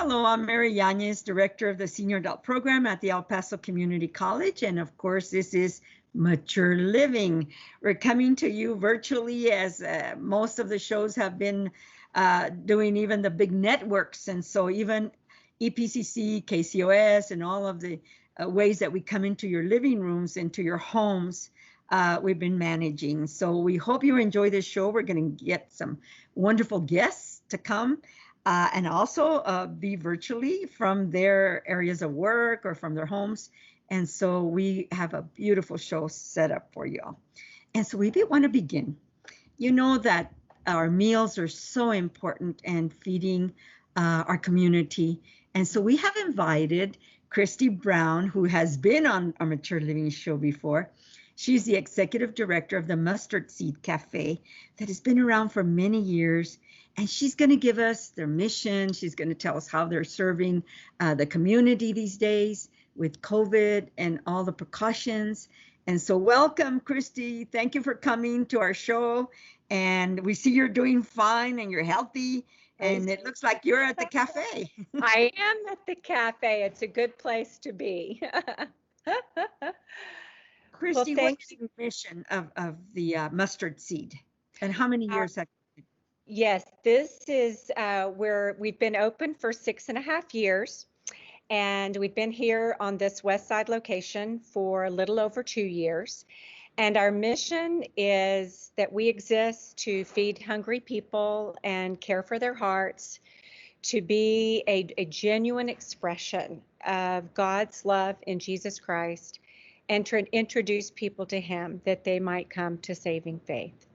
Hello, I'm Mary Yanez, Director of the Senior Adult Program at the El Paso Community College. And of course, this is Mature Living. We're coming to you virtually as most of the shows have been doing even the big networks. And so even EPCC, KCOS, and all of the ways that we come into your living rooms, into your homes, we've been managing. So we hope you enjoy this show. We're going to get some wonderful guests to come. And also be virtually from their areas of work or from their homes. And so we have a beautiful show set up for you all. And so we want to begin. You know that our meals are so important in feeding our community. And so we have invited Christy Brown, who has been on our Mature Living show before. She's the executive director of the Mustard Seed Cafe that has been around for many years. And she's going to give us their mission. She's going to tell us how they're serving the community these days with COVID and all the precautions. And so welcome, Christy. Thank you for coming to our show. And we see you're doing fine and you're healthy. And it looks like you're at the cafe. I am at the cafe. It's a good place to be. Christy, well, what's the mission of the mustard seed? And how many years have Yes, this is where we've been open for 6.5 years, and we've been here on this West Side location for a little over 2 years. And our mission is that we exist to feed hungry people and care for their hearts, to be a genuine expression of God's love in Jesus Christ, and to introduce people to Him that they might come to saving faith.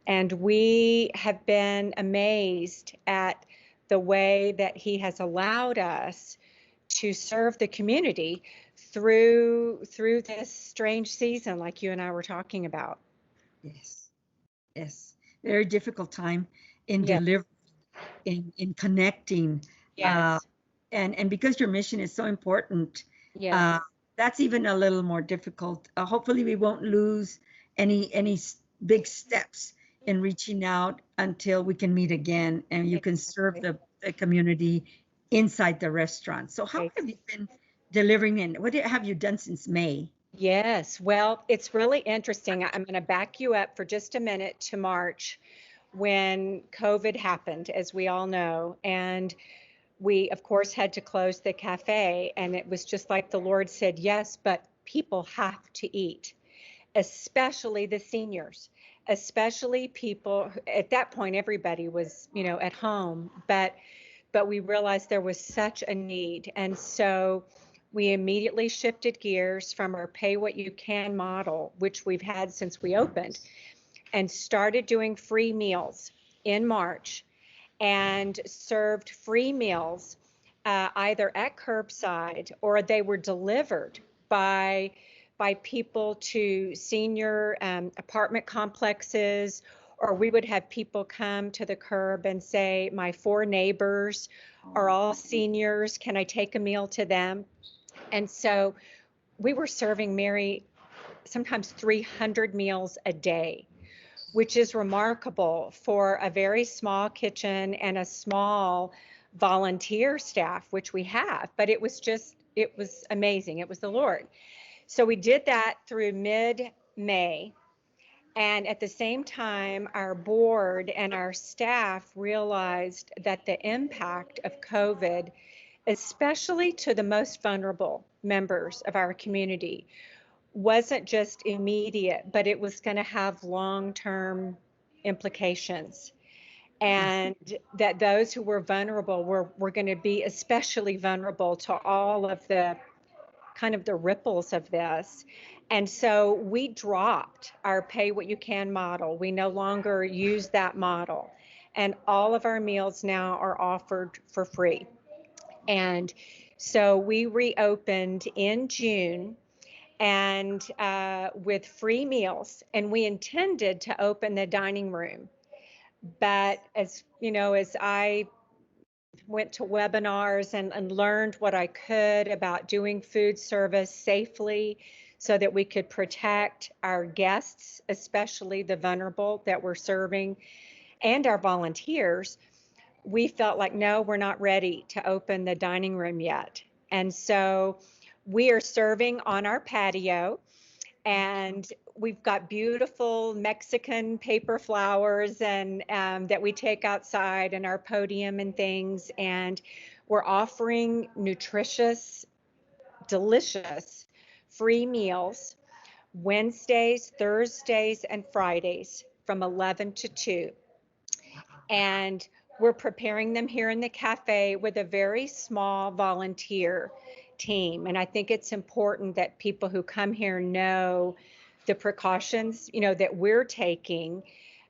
And we have been amazed at the way that He has allowed us to serve the community through this strange season, like you and I were talking about. Yes. Very difficult time in delivering, in connecting. Yes. And because your mission is so important, yes. That's even a little more difficult. Hopefully we won't lose any big steps in reaching out until we can meet again and you can serve the community inside the restaurant. So how have you been delivering and what have you done since May? Yes, well, it's really interesting. I'm going to back you up for just a minute to March when COVID happened, as we all know. And we, of course, had to close the cafe. And it was just like the Lord said, yes, but people have to eat, especially the seniors. Especially people, at that point, everybody was, at home, but we realized there was such a need. And so we immediately shifted gears from our pay what you can model, which we've had since we opened, and started doing free meals in March and served free meals either at curbside or they were delivered by people to senior apartment complexes, or we would have people come to the curb and say, my 4 neighbors are all seniors. Can I take a meal to them? And so we were serving, Mary, sometimes 300 meals a day, which is remarkable for a very small kitchen and a small volunteer staff, which we have. But it was amazing. It was the Lord. So we did that through mid-May. And at the same time, our board and our staff realized that the impact of COVID, especially to the most vulnerable members of our community, wasn't just immediate, but it was going to have long-term implications. And that those who were vulnerable were going to be especially vulnerable to all of the kind of the ripples of this. And so we dropped our pay what you can model. We no longer use that model. And all of our meals now are offered for free. And so we reopened in June and with free meals, and we intended to open the dining room. But as I went to webinars and learned what I could about doing food service safely so that we could protect our guests, especially the vulnerable that we're serving, and our volunteers, we felt like, no, we're not ready to open the dining room yet. And so we are serving on our patio, and we've got beautiful Mexican paper flowers and that we take outside in our podium and things. And we're offering nutritious, delicious, free meals Wednesdays, Thursdays, and Fridays from 11 to 2. And we're preparing them here in the cafe with a very small volunteer team. And I think it's important that people who come here know the precautions, that we're taking.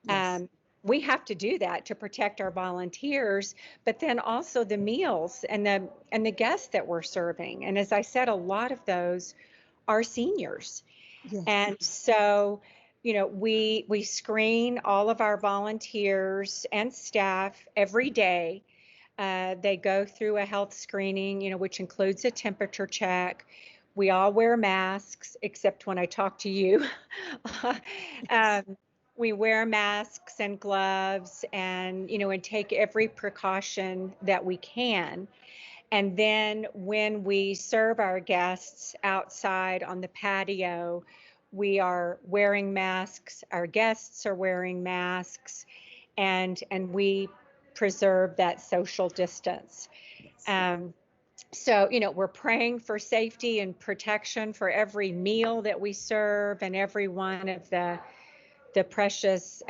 Yes. We have to do that to protect our volunteers, but then also the meals and the guests that we're serving. And as I said, a lot of those are seniors. Yes. And so, we screen all of our volunteers and staff every day. They go through a health screening, which includes a temperature check. We all wear masks, except when I talk to you. We wear masks and gloves and, and take every precaution that we can. And then when we serve our guests outside on the patio, we are wearing masks, our guests are wearing masks, and we preserve that social distance. So, we're praying for safety and protection for every meal that we serve and every one of the precious,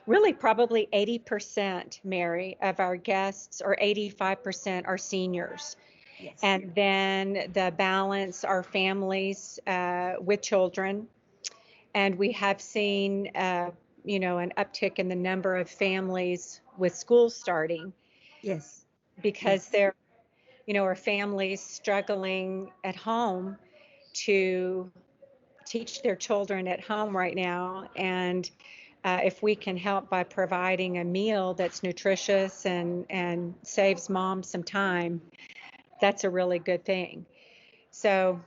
really probably 80%, Mary, of our guests, or 85% are seniors. Yes. And then the balance are families with children. And we have seen, an uptick in the number of families with school starting. Yes. Because there, are families struggling at home to teach their children at home right now. And if we can help by providing a meal that's nutritious and saves mom some time, that's a really good thing. So,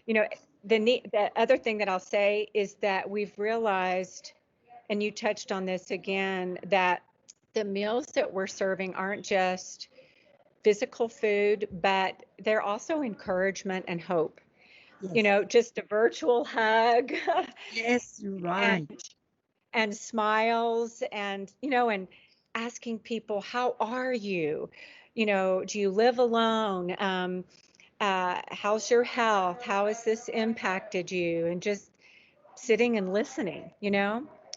the other thing that I'll say is that we've realized, and you touched on this again, that the meals that we're serving aren't just physical food, but they're also encouragement and hope. Yes. Just a virtual hug. Yes, you're right. and smiles and asking people, how are you? Do you live alone? How's your health? How has this impacted you? And just sitting and listening,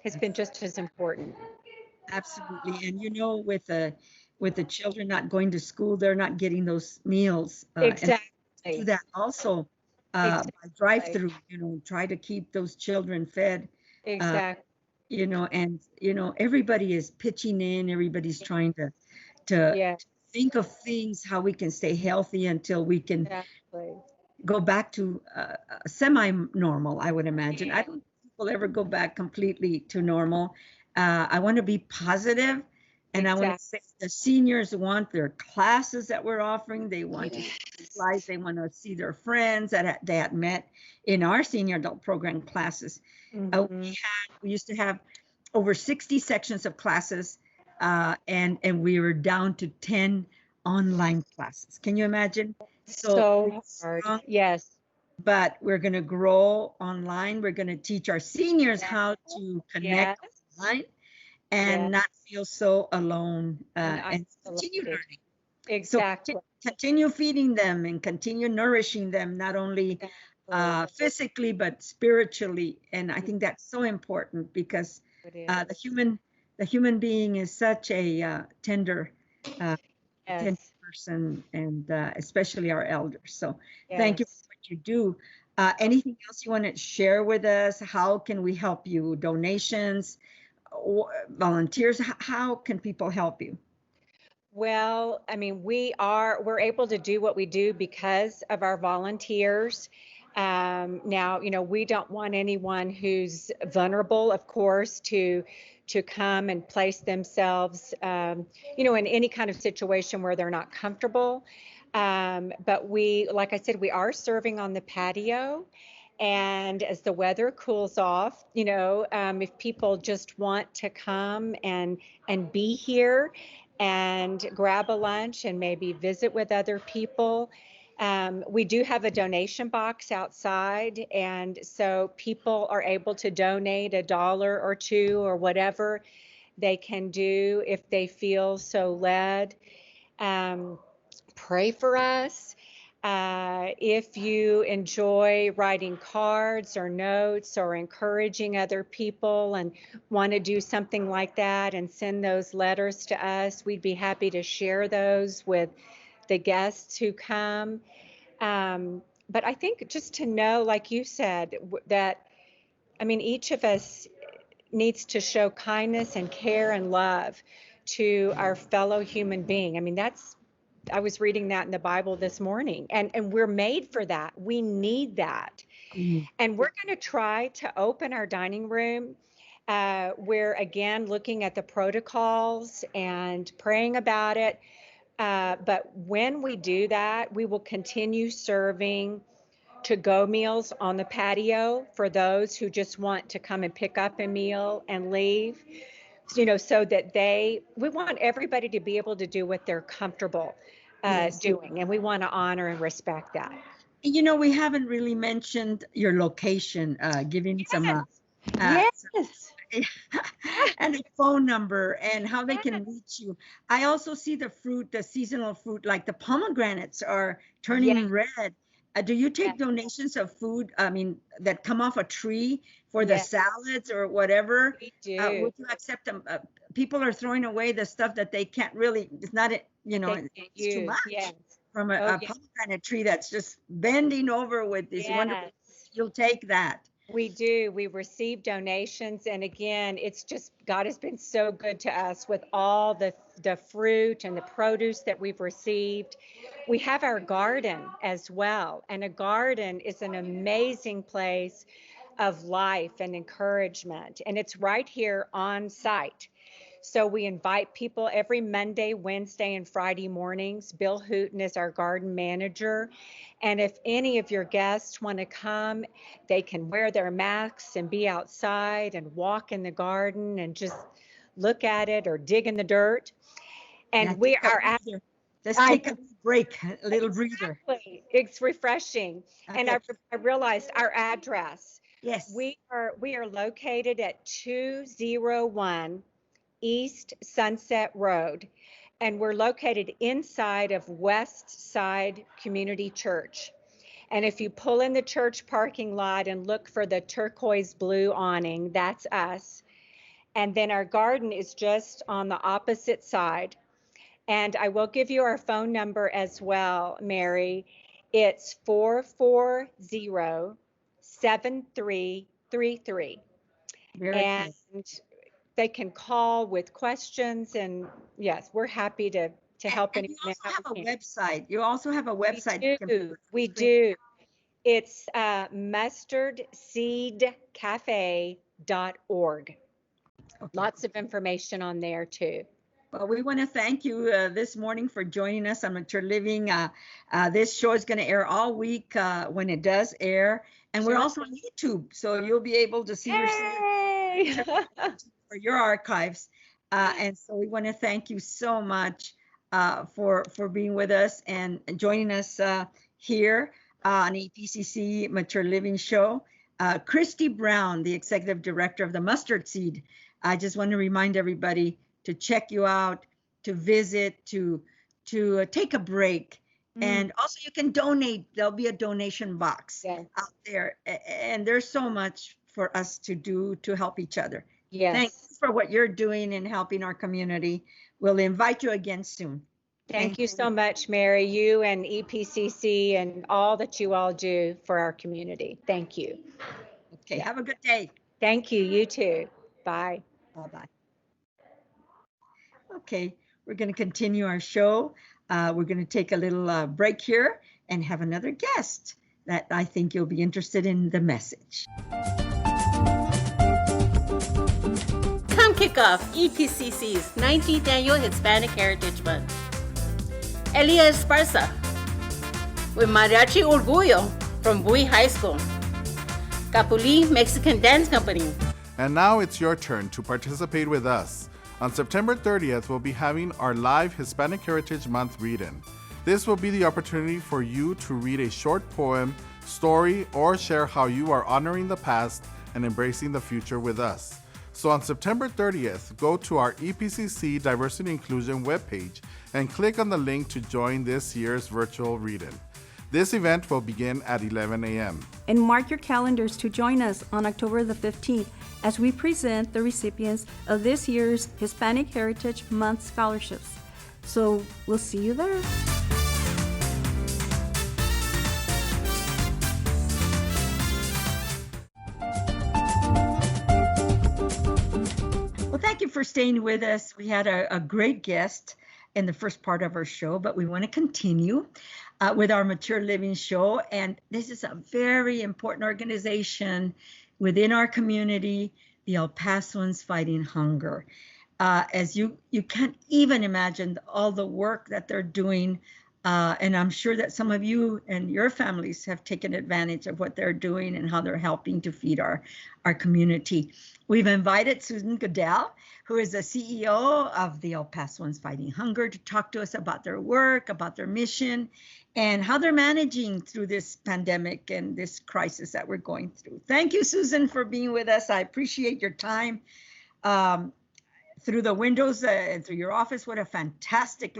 has been just as important. Absolutely. And with the children not going to school, they're not getting those meals. And do Exactly. that also by Exactly. drive-through, try to keep those children fed. Uh, Exactly. and everybody is pitching in, everybody's trying to Yeah, think of things, how we can stay healthy until we can exactly. go back to semi-normal, I would imagine. I don't think we'll ever go back completely to normal. I want to be positive, and I want to say Exactly. the seniors want their classes that we're offering. They want to socialize. They want to see their friends that they had met in our senior adult program classes. Mm-hmm. We used to have over 60 sections of classes, and we were down to 10 online classes. Can you imagine? So hard. Yes. But we're going to grow online. We're going to teach our seniors how to connect Yes. online and not feel so alone and continue Isolated. learning. Exactly. So continue feeding them and continue nourishing them, not only physically, but spiritually. And I think that's so important because the human being is such a tender Yes. person, and especially our elders. So thank you Yes. for what you do. Anything else you want to share with us? How can we help you? Donations, volunteers? How can people help you? Well, I mean, we're able to do what we do because of our volunteers. Now, we don't want anyone who's vulnerable, of course, to come and place themselves, in any kind of situation where they're not comfortable. But like I said, we are serving on the patio. And as the weather cools off, if people just want to come and be here, and grab a lunch and maybe visit with other people. We do have a donation box outside, and so people are able to donate $1 or $2 or whatever they can do if they feel so led. Pray for us. If you enjoy writing cards or notes or encouraging other people and want to do something like that and send those letters to us, we'd be happy to share those with the guests who come. But I think just to know, like you said, that, I mean, each of us needs to show kindness and care and love to our fellow human being. I mean, I was reading that in the Bible this morning, and we're made for that. We need that. And we're going to try to open our dining room. We're again looking at the protocols and praying about it. But when we do that, we will continue serving to-go meals on the patio for those who just want to come and pick up a meal and leave, so that we want everybody to be able to do what they're comfortable doing. And we want to honor and respect that. We haven't really mentioned your location, giving some and a phone number and how they can reach you. I also see the seasonal fruit, like the pomegranates are turning red. Do you take donations of food, that come off a tree for the salads or whatever? We do. Would you accept them? People are throwing away the stuff that they can't really, it's not, it's too much from a pomegranate tree that's just bending over with this wonderful, you'll take that. We do. We receive donations. And again, it's just, God has been so good to us with all the fruit and the produce that we've received. We have our garden as well. And a garden is an amazing place of life and encouragement. And it's right here on site. So we invite people every Monday, Wednesday, and Friday mornings. Bill Hooten is our garden manager. And if any of your guests want to come, they can wear their masks and be outside and walk in the garden and just look at it or dig in the dirt. And we are at. Let's take a break, a little breather. It's refreshing. Okay. And I realized our address. Yes. We are located at 201 East Sunset Road, and we're located inside of West Side Community Church. And if you pull in the church parking lot and look for the turquoise blue awning, that's us. And then our garden is just on the opposite side. And I will give you our phone number as well, Mary. It's 440-7333. And they can call with questions, and yes, we're happy to help anyone. You also have a website. You also have a website. We do. It's mustardseedcafe.org. Okay. Lots of information on there too. Well, we want to thank you this morning for joining us on Mature Living. This show is going to air all week when it does air. And we're also on YouTube, so you'll be able to see yourself for your archives. And so we want to thank you so much for being with us and joining us here on EPCC Mature Living Show. Christy Brown, the Executive Director of the Mustard Seed. I just want to remind everybody to check you out, to visit, to take a break. And also you can donate. There'll be a donation box out there. And there's so much for us to do to help each other. Yes. Thanks for what you're doing in helping our community. We'll invite you again soon. Thank you so much, Mary, you and EPCC and all that you all do for our community. Thank you. Okay, have a good day. Thank you. You too. Bye. Bye-bye. Okay, we're going to continue our show. We're going to take a little break here and have another guest that I think you'll be interested in the message. Come kick off EPCC's 19th Annual Hispanic Heritage Month. Elia Esparza with Mariachi Orgullo from Bowie High School. Capuli Mexican Dance Company. And now it's your turn to participate with us. On September 30th, we'll be having our live Hispanic Heritage Month read-in. This will be the opportunity for you to read a short poem, story, or share how you are honoring the past and embracing the future with us. So on September 30th, go to our EPCC Diversity Inclusion webpage and click on the link to join this year's virtual read-in. This event will begin at 11 a.m. And mark your calendars to join us on October the 15th as we present the recipients of this year's Hispanic Heritage Month scholarships. So we'll see you there. Well, thank you for staying with us. We had a great guest in the first part of our show, but we want to continue with our Mature Living show. And this is a very important organization within our community, the El Pasoans Fighting Hunger. As you can't even imagine all the work that they're doing. And I'm sure that some of you and your families have taken advantage of what they're doing and how they're helping to feed our community. We've invited Susan Goodell, who is the CEO of the El Pasoans Fighting Hunger, to talk to us about their work, about their mission, and how they're managing through this pandemic and this crisis that we're going through. Thank you, Susan, for being with us. I appreciate your time. Through the windows and through your office, what a fantastic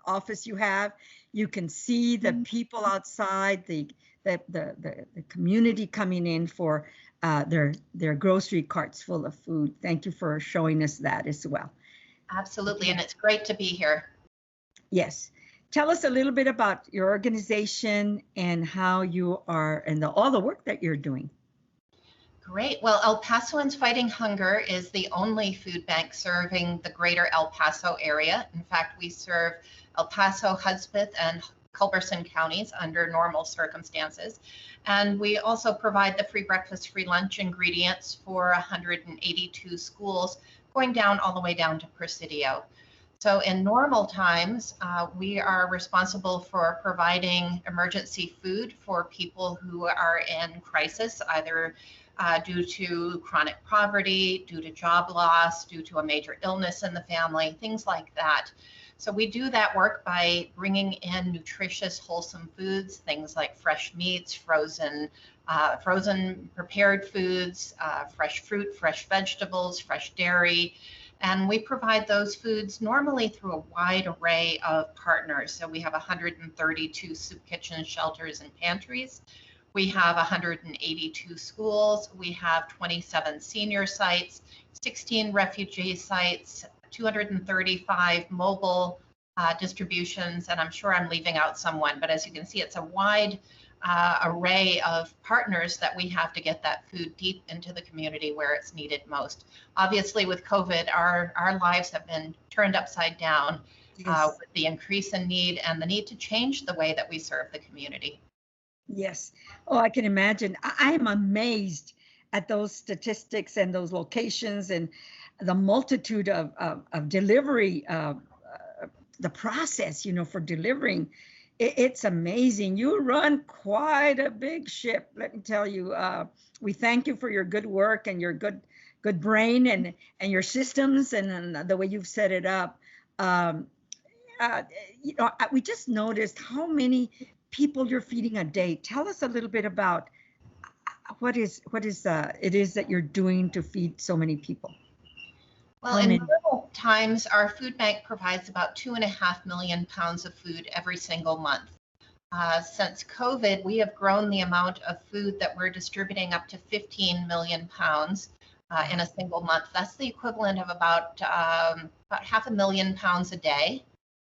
office you have. You can see the people outside, the community coming in for their grocery carts full of food. Thank you for showing us that as well. Absolutely, and it's great to be here. Yes. Tell us a little bit about your organization and how you are, and all the work that you're doing. Great. Well, El Pasoans Fighting Hunger is the only food bank serving the greater El Paso area. In fact, we serve El Paso, Hudspeth, and Culberson counties under normal circumstances. And we also provide the free breakfast, free lunch ingredients for 182 schools, going down all the way down to Presidio. So in normal times, we are responsible for providing emergency food for people who are in crisis, either due to chronic poverty, due to job loss, due to a major illness in the family, things like that. So we do that work by bringing in nutritious, wholesome foods, things like fresh meats, frozen prepared foods, fresh fruit, fresh vegetables, fresh dairy. And we provide those foods normally through a wide array of partners. So we have 132 soup kitchens, shelters, and pantries. We have 182 schools. We have 27 senior sites, 16 refugee sites, 235 mobile distributions, and I'm sure I'm leaving out someone, but as you can see, it's a wide array of partners that we have to get that food deep into the community where it's needed most. Obviously, with COVID, our lives have been turned upside down with the increase in need and the need to change the way that we serve the community. Yes. Oh, I can imagine. I am amazed at those statistics and those locations and the multitude of delivery, the process, for delivering. It's amazing. You run quite a big ship, let me tell you. We thank you for your good work and your good brain and your systems and the way you've set it up. We just noticed how many people you're feeding a day. Tell us a little bit about what it is that you're doing to feed so many people. Well, in normal times, our food bank provides about 2.5 million pounds of food every single month. Since COVID, we have grown the amount of food that we're distributing up to 15 million pounds in a single month. That's the equivalent of about 500,000 pounds a day.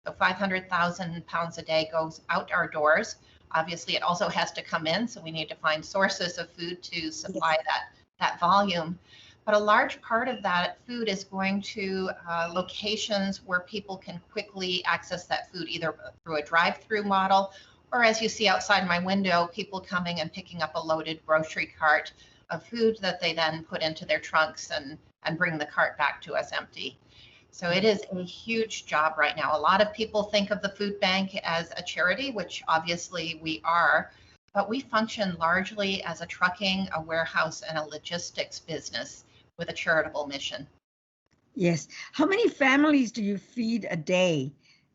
So 500,000 pounds a day goes out our doors. Obviously, it also has to come in, so we need to find sources of food to supply that volume. But a large part of that food is going to locations where people can quickly access that food, either through a drive-through model, or as you see outside my window, people coming and picking up a loaded grocery cart of food that they then put into their trunks and bring the cart back to us empty. So it is a huge job right now. A lot of people think of the food bank as a charity, which obviously we are, but we function largely as a trucking, a warehouse, and a logistics business with a charitable mission. Yes. How many families do you feed a day?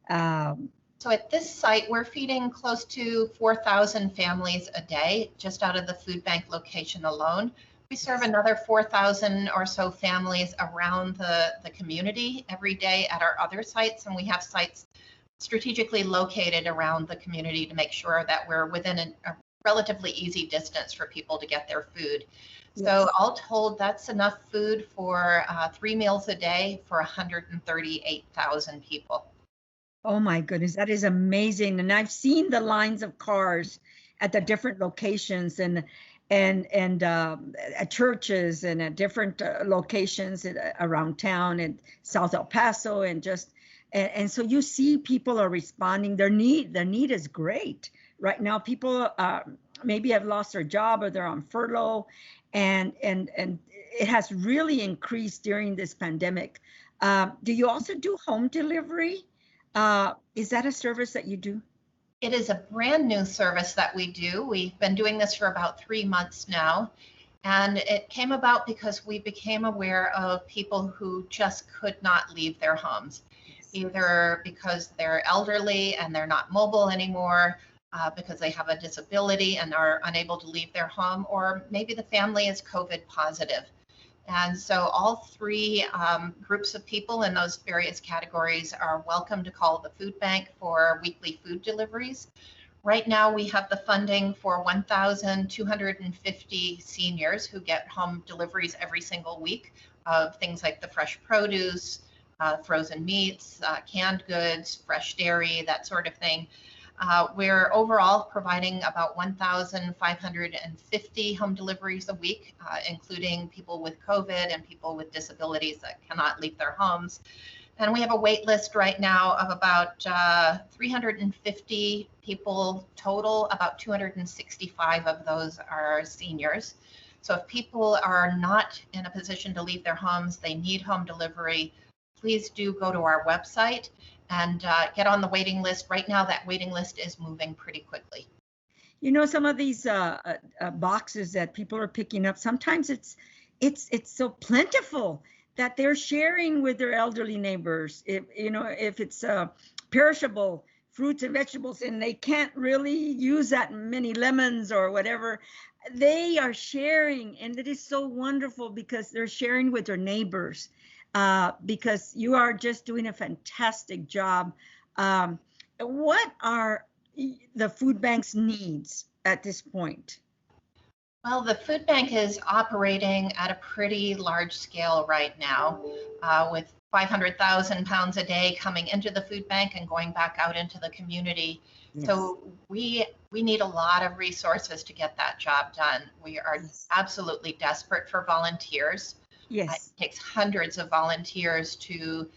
Um, So at this site, we're feeding close to 4,000 families a day, just out of the food bank location alone. We serve another 4,000 or so families around the community every day at our other sites, and we have sites strategically located around the community to make sure that we're within a relatively easy distance for people to get their food. So Yes. all told, that's enough food for 3 meals a day for 138,000 people. Oh my goodness, that is amazing. And I've seen the lines of cars at the different locations and at churches and at different locations around town and South El Paso and just and so you see people are responding. Their need is great right now. People maybe have lost their job or they're on furlough, and it has really increased during this pandemic. Do you also do home delivery? Is that a service that you do? It is a brand new service that we do. We've been doing this for about 3 months now. And it came about because we became aware of people who just could not leave their homes, either because they're elderly and they're not mobile anymore, because they have a disability and are unable to leave their home, or maybe the family is COVID positive. And so all three groups of people in those various categories are welcome to call the food bank for weekly food deliveries. Right now, we have the funding for 1,250 seniors who get home deliveries every single week of things like the fresh produce, frozen meats, canned goods, fresh dairy, that sort of thing. We're overall providing about 1,550 home deliveries a week, including people with COVID and people with disabilities that cannot leave their homes. And we have a wait list right now of about 350 people total. About 265 of those are seniors. So if people are not in a position to leave their homes, they need home delivery, please do go to our website and get on the waiting list. Right now, that waiting list is moving pretty quickly. You know, some of these boxes that people are picking up, sometimes it's so plentiful that they're sharing with their elderly neighbors. If it's perishable fruits and vegetables and they can't really use that many lemons or whatever, they are sharing, and it is so wonderful because they're sharing with their neighbors. Because you are just doing a fantastic job. What are the food bank's needs at this point? Well, the food bank is operating at a pretty large scale right now, with 500,000 pounds a day coming into the food bank and going back out into the community. Yes. So we need a lot of resources to get that job done. We are absolutely desperate for volunteers. Yes. It takes hundreds of volunteers to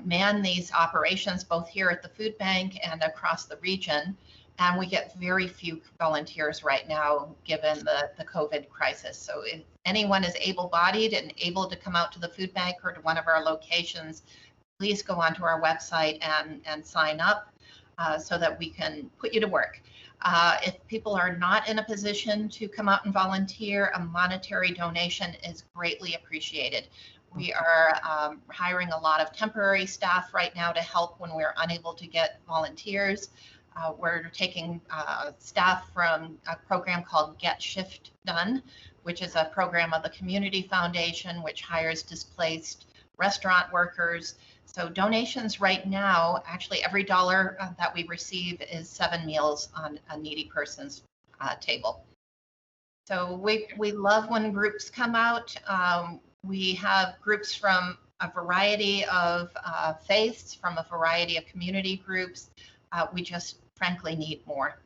man these operations, both here at the food bank and across the region. And we get very few volunteers right now, given the COVID crisis. So if anyone is able-bodied and able to come out to the food bank or to one of our locations, please go onto our website and sign up so that we can put you to work. If people are not in a position to come out and volunteer, a monetary donation is greatly appreciated. We are hiring a lot of temporary staff right now to help when we're unable to get volunteers. We're taking staff from a program called Get Shift Done, which is a program of the Community Foundation, which hires displaced restaurant workers. So donations right now, actually every dollar that we receive is 7 meals on a needy person's table. So we love when groups come out. We have groups from a variety of faiths, from a variety of community groups. We just frankly need more.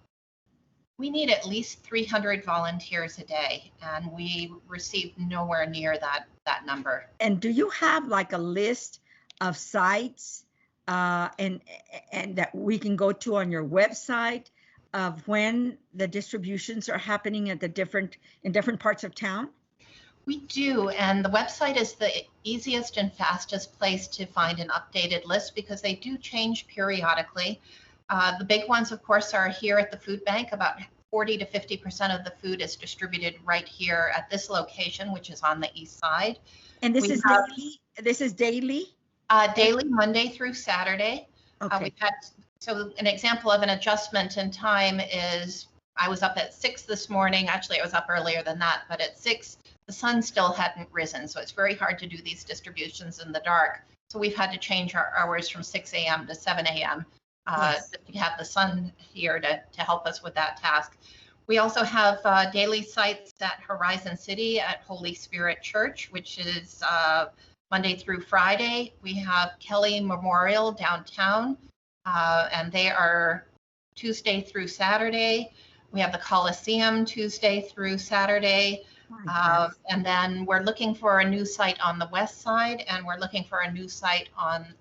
We need at least 300 volunteers a day, and we receive nowhere near that number. And do you have like a list of sites and that we can go to on your website of when the distributions are happening at in different parts of town? We do, and the website is the easiest and fastest place to find an updated list because they do change periodically. The big ones, of course, are here at the food bank. About 40 to 50% of the food is distributed right here at this location, which is on the east side. And this We is have- daily? This is daily? Daily, Monday through Saturday. Okay. We've had, so an example of an adjustment in time is I was up at 6 this morning. Actually, I was up earlier than that, but at 6, the sun still hadn't risen. So it's very hard to do these distributions in the dark. So we've had to change our hours from 6 a.m. to 7 a.m. Yes. To have the sun here to help us with that task. We also have daily sites at Horizon City at Holy Spirit Church, which is Monday through Friday. We have Kelly Memorial downtown, and they are Tuesday through Saturday. We have the Coliseum Tuesday through Saturday. And then we're looking for a new site on the west side, and we're looking for a new site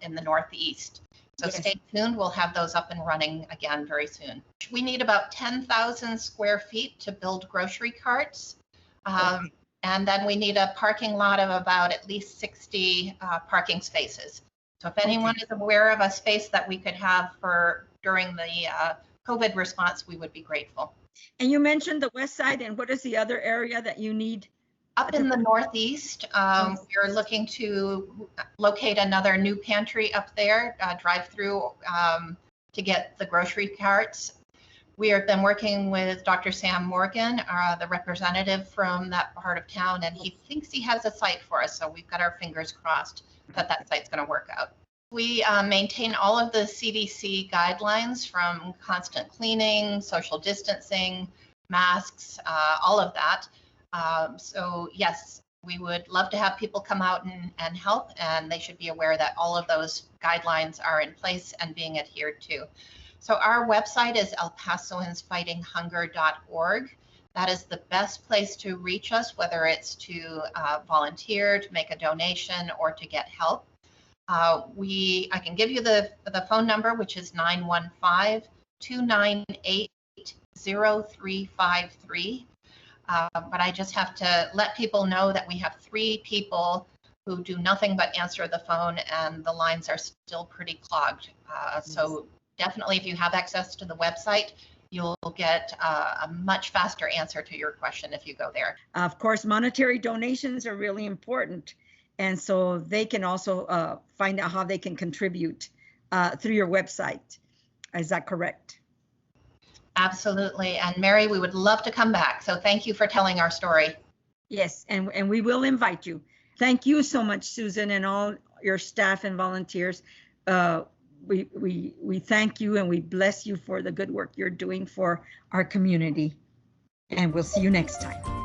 in the northeast. So Yes. stay tuned. We'll have those up and running again very soon. We need about 10,000 square feet to build grocery carts. And then we need a parking lot of about at least 60 parking spaces. So if anyone is aware of a space that we could have for during the COVID response, we would be grateful. And you mentioned the west side, and what is the other area that you need? Up in the northeast, we're looking to locate another new pantry up there, drive-through to get the grocery carts. We have been working with Dr. Sam Morgan, the representative from that part of town, and he thinks he has a site for us. So we've got our fingers crossed that that site's going to work out. We maintain all of the CDC guidelines from constant cleaning, social distancing, masks, all of that. So yes, we would love to have people come out and help, and they should be aware that all of those guidelines are in place and being adhered to. So our website is elpasoansfightinghunger.org. That is the best place to reach us, whether it's to volunteer, to make a donation, or to get help. I can give you the phone number, which is 915-298-0353. But I just have to let people know that we have 3 people who do nothing but answer the phone, and the lines are still pretty clogged. So definitely, if you have access to the website, you'll get a much faster answer to your question if you go there. Of course, monetary donations are really important. And so they can also find out how they can contribute through your website. Is that correct? Absolutely. And Mary, we would love to come back. So thank you for telling our story. Yes, and we will invite you. Thank you so much, Susan, and all your staff and volunteers. We thank you and we bless you for the good work you're doing for our community. And we'll see you next time.